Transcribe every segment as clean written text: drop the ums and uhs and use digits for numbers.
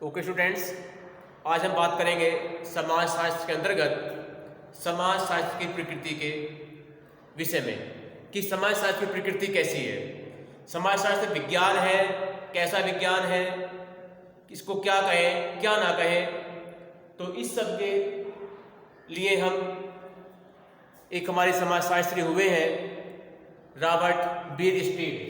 Okay students, आज हम बात करेंगे समाज शास्त्र के अंतर्गत समाज शास्त्र की प्रकृति के विषय में कि समाज शास्त्र की प्रकृति कैसी है। समाज शास्त्र विज्ञान है, कैसा विज्ञान है, इसको क्या कहें क्या ना कहें। तो इस सब के लिए हम एक हमारे समाज शास्त्री हुए हैं रॉबर्ट बीर स्टीड।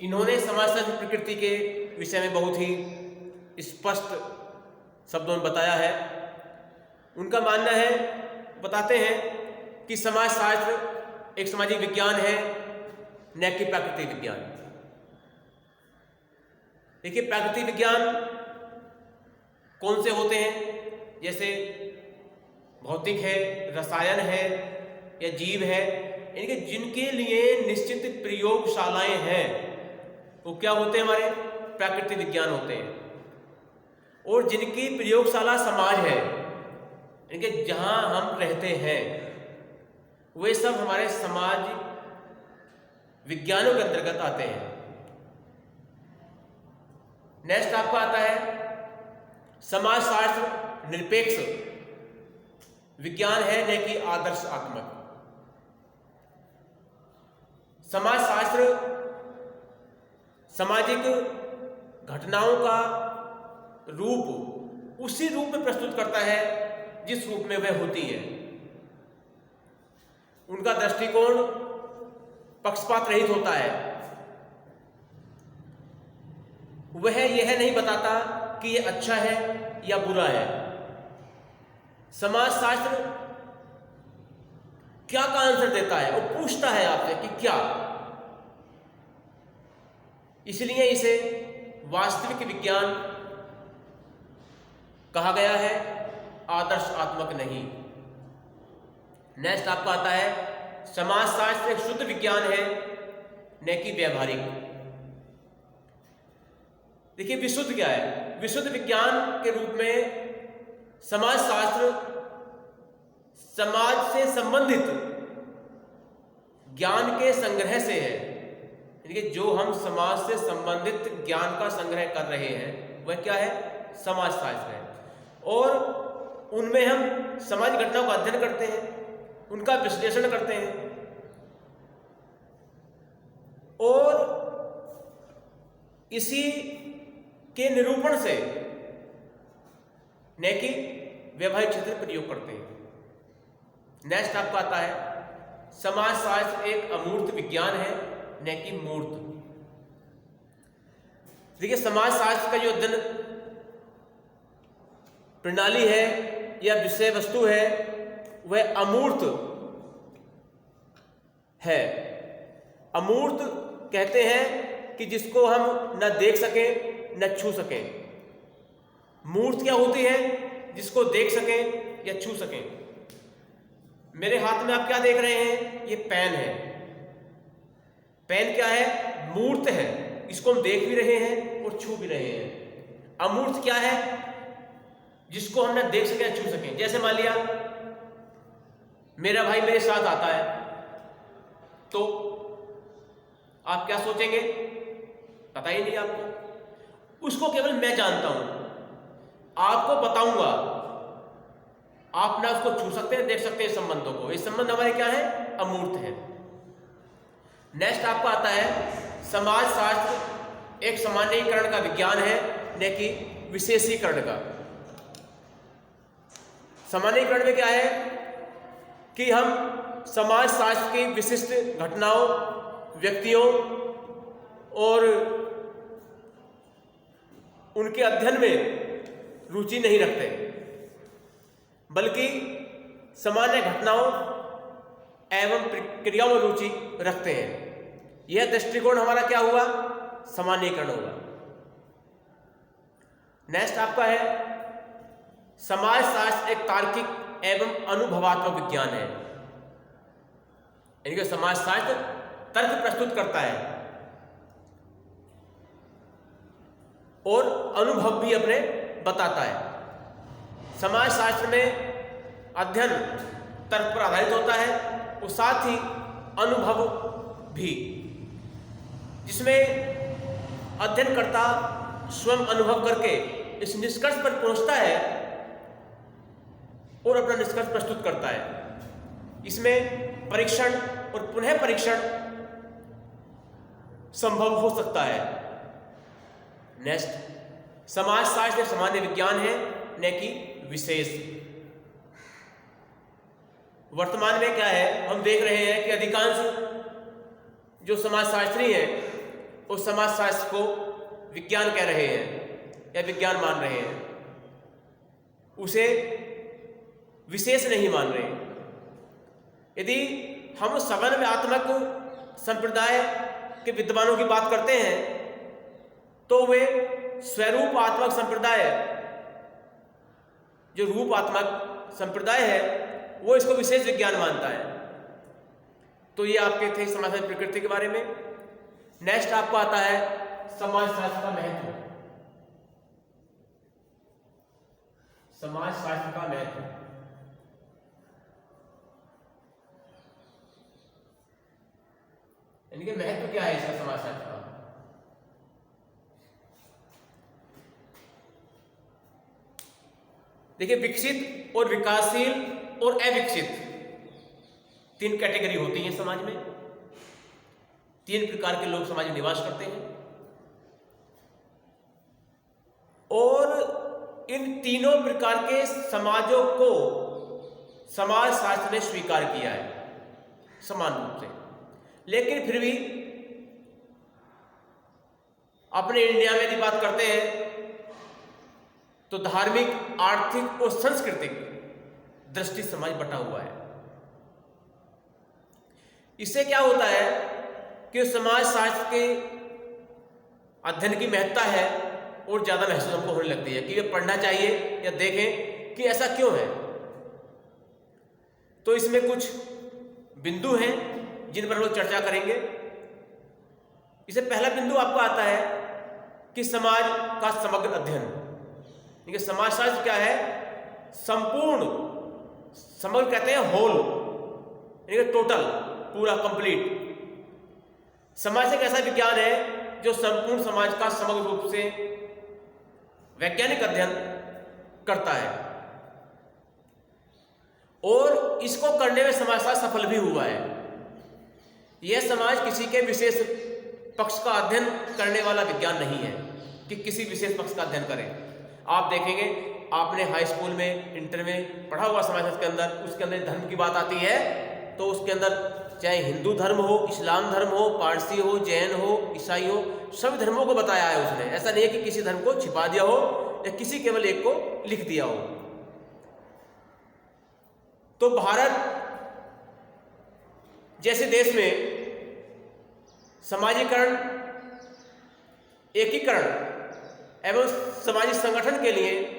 इन्होंने समाजशास्त्र की प्रकृति के विषय में बहुत ही स्पष्ट शब्दों में बताया है। उनका मानना है, बताते हैं कि समाजशास्त्र एक सामाजिक विज्ञान है, न कि प्राकृतिक विज्ञान। देखिए, प्राकृतिक विज्ञान कौन से होते हैं, जैसे भौतिक है, रसायन है या जीव है, इनके जिनके लिए निश्चित प्रयोगशालाएं हैं वो क्या होते हैं, हमारे प्राकृतिक विज्ञान होते हैं। और जिनकी प्रयोगशाला समाज है, इनके जहां हम रहते हैं, वे सब हमारे समाज विज्ञानों के अंतर्गत आते हैं। नेक्स्ट आपका आता है समाजशास्त्र निरपेक्ष विज्ञान है, न कि आदर्शात्मक। समाजशास्त्र सामाजिक घटनाओं का रूप उसी रूप में प्रस्तुत करता है जिस रूप में वह होती है। उनका दृष्टिकोण पक्षपात रहित होता है। वह यह नहीं बताता कि यह अच्छा है या बुरा है। समाजशास्त्र क्या का आंसर देता है, वो पूछता है आपसे कि क्या। इसलिए इसे वास्तविक विज्ञान कहा गया है, आदर्शात्मक नहीं। नेक्स्ट आपका आता है समाजशास्त्र एक शुद्ध विज्ञान है, न कि व्यावहारिक। देखिए, विशुद्ध क्या है? विशुद्ध विज्ञान के रूप में समाजशास्त्र समाज से संबंधित ज्ञान के संग्रह से है। जो हम समाज से संबंधित ज्ञान का संग्रह कर रहे हैं वह क्या है? समाजशास्त्र है। और उनमें हम समाज घटनाओं का अध्ययन करते हैं, उनका विश्लेषण करते हैं और इसी के निरूपण से न कि व्यवहारिक क्षेत्र में प्रयोग करते हैं। नेक्स्ट आपका आता है समाजशास्त्र एक अमूर्त विज्ञान है, न कि मूर्त। देखिए, समाजशास्त्र का जो अध्ययन प्रणाली है या विषय वस्तु है वह अमूर्त है। अमूर्त कहते हैं कि जिसको हम न देख सकें न छू सकें। मूर्त क्या होती है? जिसको देख सकें या छू सकें। मेरे हाथ में आप क्या देख रहे हैं? ये पेन है। पेन क्या है? मूर्त है। इसको हम देख भी रहे हैं और छू भी रहे हैं। अमूर्त क्या है? जिसको हम ना देख सकें या छू सकें। जैसे मान लिया मेरा भाई मेरे साथ आता है तो आप क्या सोचेंगे? पता ही नहीं आपको। उसको केवल मैं जानता हूं, आपको बताऊंगा। आप ना उसको छू सकते हैं, देख सकते हैं संबंधों को। ये संबंध हमारे क्या है? अमूर्त है। नेक्स्ट आपका आता है समाजशास्त्र एक सामान्यीकरण का विज्ञान है, न कि विशेषीकरण का। सामान्यीकरण में क्या है कि हम समाजशास्त्र की विशिष्ट घटनाओं, व्यक्तियों और उनके अध्ययन में रुचि नहीं रखते, बल्कि सामान्य घटनाओं एवं प्रक्रियाओं में रुचि रखते हैं। यह दृष्टिकोण हमारा क्या हुआ? सामान्यीकरण हुआ। नेक्स्ट आपका है समाजशास्त्र एक तार्किक एवं अनुभवात्मक विज्ञान है। यानी कि समाजशास्त्र तर्क प्रस्तुत करता है और अनुभव भी अपने बताता है। समाजशास्त्र में अध्ययन तर्क पर आधारित होता है और साथ ही अनुभव भी, जिसमें अध्ययनकर्ता स्वयं अनुभव करके इस निष्कर्ष पर पहुंचता है और अपना निष्कर्ष प्रस्तुत करता है। इसमें परीक्षण और पुनः परीक्षण संभव हो सकता है। नेक्स्ट, समाजशास्त्र सामान्य विज्ञान है, न कि विशेष। वर्तमान में क्या है, हम देख रहे हैं कि अधिकांश जो समाजशास्त्री हैं वो समाजशास्त्र को विज्ञान कह रहे हैं या विज्ञान मान रहे हैं, उसे विशेष नहीं मान रहे। यदि हम समन्वयात्मक संप्रदाय के विद्वानों की बात करते हैं तो वे स्वरूपात्मक संप्रदाय, जो रूपात्मक संप्रदाय है, वो इसको विशेष विज्ञान मानता है। तो ये आपके थे समाज प्रकृति के बारे में। नेक्स्ट आपको आता है समाजशास्त्र का महत्व। समाजशास्त्र का महत्व, यानी कि महत्व क्या है इसका समाजशास्त्र का। देखिए, विकसित और विकासशील और अविकसित 3 कैटेगरी होती है समाज में। 3 प्रकार के लोग समाज में निवास करते हैं और इन तीनों प्रकार के समाजों को समाजशास्त्र ने स्वीकार किया है समान रूप से। लेकिन फिर भी अपने इंडिया में यदि बात करते हैं तो धार्मिक, आर्थिक और सांस्कृतिक दृष्टि समाज बटा हुआ है। इससे क्या होता है कि समाजशास्त्र के अध्ययन की महत्ता है और ज्यादा महसूस हमको होने लगती है कि ये पढ़ना चाहिए या देखें कि ऐसा क्यों है। तो इसमें कुछ बिंदु हैं जिन पर हम लोग चर्चा करेंगे। इससे पहला बिंदु आपको आता है कि समाज का समग्र अध्ययन। देखिए, समाजशास्त्र क्या है? संपूर्ण, समग्र कहते हैं होल, यानी टोटल, पूरा, कंप्लीट। समाज एक ऐसा विज्ञान है जो संपूर्ण समाज का समग्र रूप से वैज्ञानिक अध्ययन करता है और इसको करने में समाजशास्त्र सफल भी हुआ है। यह समाज किसी के विशेष पक्ष का अध्ययन करने वाला विज्ञान नहीं है कि किसी विशेष पक्ष का अध्ययन करें। आप देखेंगे, आपने हाई स्कूल में, इंटर में पढ़ा हुआ समाजशास्त्र के अंदर, उसके अंदर धर्म की बात आती है तो उसके अंदर चाहे हिंदू धर्म हो, इस्लाम धर्म हो, पारसी हो, जैन हो, ईसाई हो, सभी धर्मों को बताया है उसने। ऐसा नहीं है कि किसी धर्म को छिपा दिया हो या किसी केवल एक को लिख दिया हो। तो भारत जैसे देश में समाजीकरण, एकीकरण एवं सामाजिक संगठन के लिए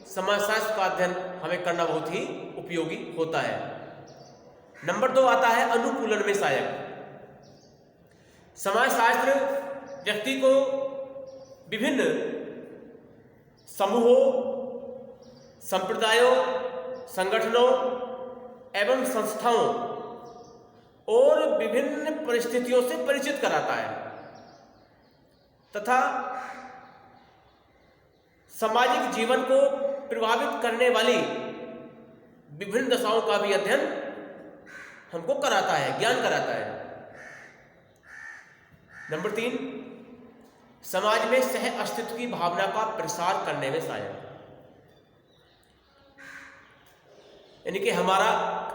समाजशास्त्र का अध्ययन हमें करना बहुत ही उपयोगी होता है। नंबर 2 आता है अनुकूलन में सहायक। समाजशास्त्र व्यक्ति को विभिन्न समूहों, संप्रदायों, संगठनों एवं संस्थाओं और विभिन्न परिस्थितियों से परिचित कराता है तथा सामाजिक जीवन को प्रभावित करने वाली विभिन्न दशाओं का भी अध्ययन हमको कराता है, ज्ञान कराता है। नंबर 3, समाज में सह अस्तित्व की भावना का प्रसार करने में सहायक। यानी कि हमारा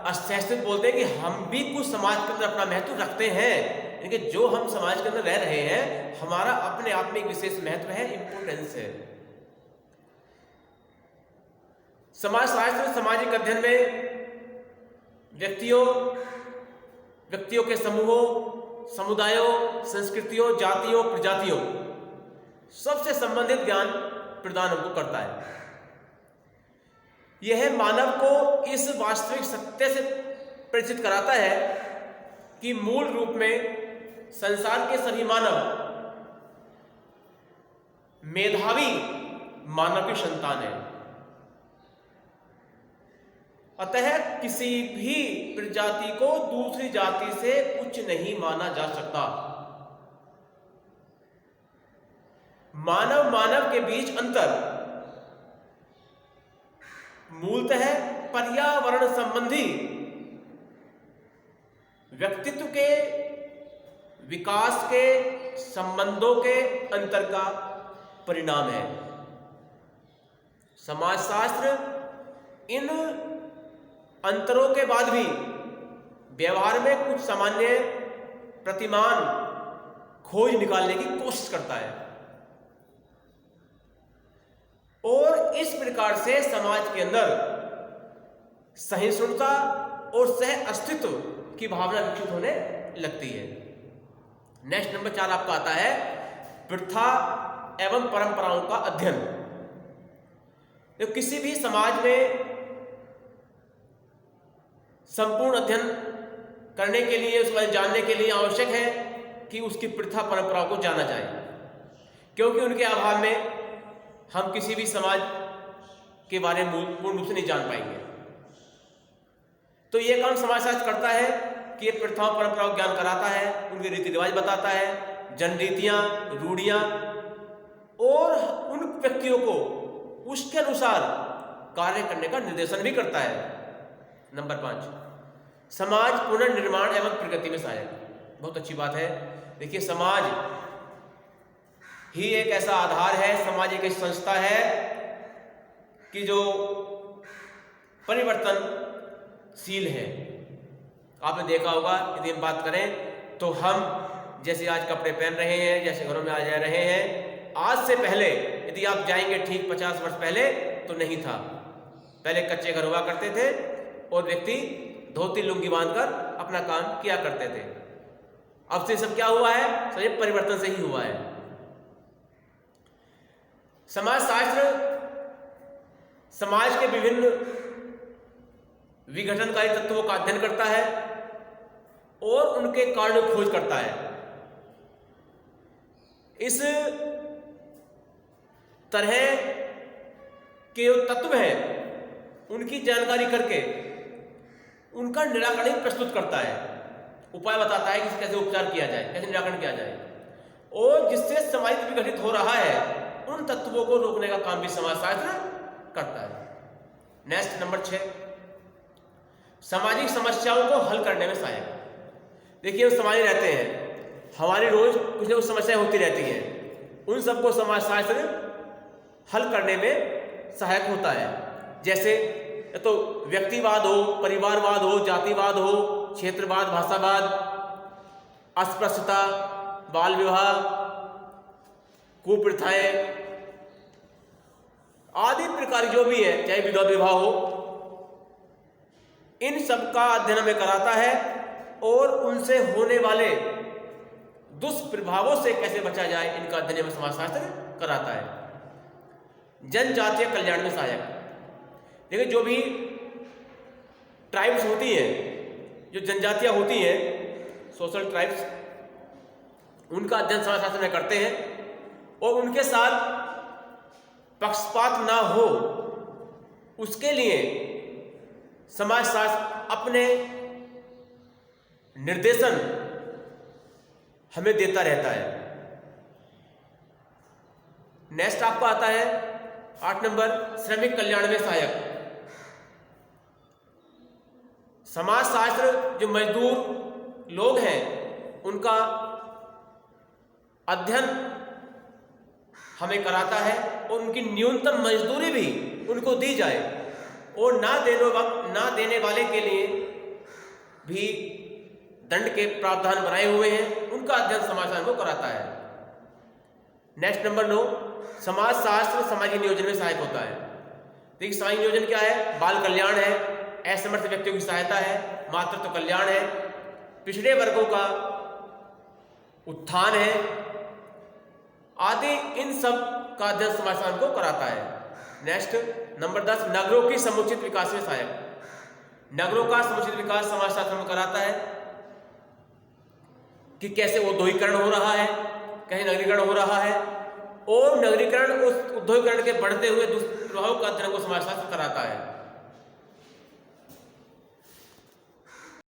अस्तित्व बोलते हैं कि हम भी कुछ समाज के अंदर अपना महत्व रखते हैं, यानी कि जो हम समाज के अंदर रह रहे हैं हमारा अपने आप में एक विशेष महत्व है, इंपोर्टेंस है। समाजशास्त्र सामाजिक अध्ययन में व्यक्तियों के समूहों, समुदायों, संस्कृतियों, जातियों, प्रजातियों सबसे संबंधित ज्ञान प्रदान हमको करता है। यह मानव को इस वास्तविक सत्य से परिचित कराता है कि मूल रूप में संसार के सभी मानव मेधावी मानव की संतान है अतः किसी भी प्रजाति को दूसरी जाति से उच्च नहीं माना जा सकता। मानव मानव के बीच अंतर मूलतः पर्यावरण संबंधी व्यक्तित्व के विकास के संबंधों के अंतर का परिणाम है। समाजशास्त्र इन अंतरों के बाद भी व्यवहार में कुछ सामान्य प्रतिमान खोज निकालने की कोशिश करता है और इस प्रकार से समाज के अंदर सहिष्णुता और सह अस्तित्व की भावना विकसित होने लगती है। नेक्स्ट नंबर 4 आपका आता है प्रथा एवं परंपराओं का अध्ययन। तो किसी भी समाज में संपूर्ण अध्ययन करने के लिए, उसको जानने के लिए आवश्यक है कि उसकी प्रथा परंपराओं को जाना जाए, क्योंकि उनके अभाव में हम किसी भी समाज के बारे में पूर्ण रूप से नहीं जान पाएंगे। तो ये काम समाजशास्त्र करता है कि ये प्रथाओं परंपराओं ज्ञान कराता है, उनके रीति रिवाज बताता है, जनरीतियां, रूढ़ियां, और उन व्यक्तियों को उसके अनुसार कार्य करने का निर्देशन भी करता है। नंबर 5 समाज पुनर्निर्माण एवं प्रगति में सहायक। बहुत अच्छी बात है। देखिए, समाज ही एक ऐसा आधार है, समाज एक ऐसी संस्था है कि जो परिवर्तनशील है। आपने देखा होगा, यदि हम बात करें तो हम जैसे आज कपड़े पहन रहे हैं, जैसे घरों में आ जा रहे हैं, आज से पहले यदि आप जाएंगे ठीक 50 वर्ष पहले तो नहीं था। पहले कच्चे घर हुआ करते थे और व्यक्ति धोती लुंगी बांधकर अपना काम किया करते थे। अब से सब क्या हुआ है? सब परिवर्तन से ही हुआ है। समाजशास्त्र समाज के विभिन्न विघटनकारी तत्वों का अध्ययन करता है और उनके कारणों की खोज करता है। इस तरह के जो तत्व हैं उनकी जानकारी करके उनका निराकरण प्रस्तुत करता है, उपाय बताता है कि कैसे उपचार किया जाए, कैसे निराकरण किया जाए, और जिससे समाज विघटित हो रहा है उन तत्वों को रोकने का काम भी समाजशास्त्र करता है। नेक्स्ट नंबर 6 सामाजिक समस्याओं को हल करने में सहायक। देखिए, हम समाज में रहते हैं, हमारी रोज कुछ न कुछ समस्याएं होती रहती हैं, उन सबको समाजशास्त्र हल करने में सहायक होता है। जैसे तो व्यक्तिवाद हो, परिवारवाद हो, जातिवाद हो, क्षेत्रवाद, भाषावाद, अस्पृश्यता, बाल विवाह, कुप्रथाएं आदि प्रकार जो भी है, चाहे विधवा विवाह हो, इन सब का अध्ययन हमें कराता है और उनसे होने वाले दुष्प्रभावों से कैसे बचा जाए इनका अध्ययन में समाजशास्त्र कराता है। जनजातीय कल्याण में सहायक। देखिए, जो भी ट्राइब्स होती हैं, जो जनजातियां होती हैं, सोशल ट्राइब्स, उनका अध्ययन समाजशास्त्र में करते हैं और उनके साथ पक्षपात ना हो उसके लिए समाजशास्त्र अपने निर्देशन हमें देता रहता है। नेक्स्ट आपको आता है 8 नंबर श्रमिक कल्याण में सहायक। समाजशास्त्र जो मजदूर लोग हैं उनका अध्ययन हमें कराता है और उनकी न्यूनतम मजदूरी भी उनको दी जाए और ना देने वाले के लिए भी दंड के प्रावधान बनाए हुए हैं, उनका अध्ययन समाजशास्त्र को कराता है। नेक्स्ट नंबर 9 समाजशास्त्र सामाजिक नियोजन में सहायक होता है। देखिए, सामाजिक नियोजन क्या है? बाल कल्याण है, असमर्थ व्यक्तियों की सहायता है, मातृत्व कल्याण है, पिछड़े वर्गों का उत्थान है आदि, इन सब का अध्ययन समाजशास्त्र को कराता है। नेक्स्ट नंबर 10 नगरों की समुचित विकास में सहायक। नगरों का समुचित विकास समाजशास्त्र में कराता है कि कैसे औद्योगिकरण हो रहा है, कैसे नगरीकरण हो रहा है, और नगरीकरण उस औद्योगिकरण के बढ़ते हुए दुष्प्रभाव का अध्ययन को समाजशास्त्र कराता है।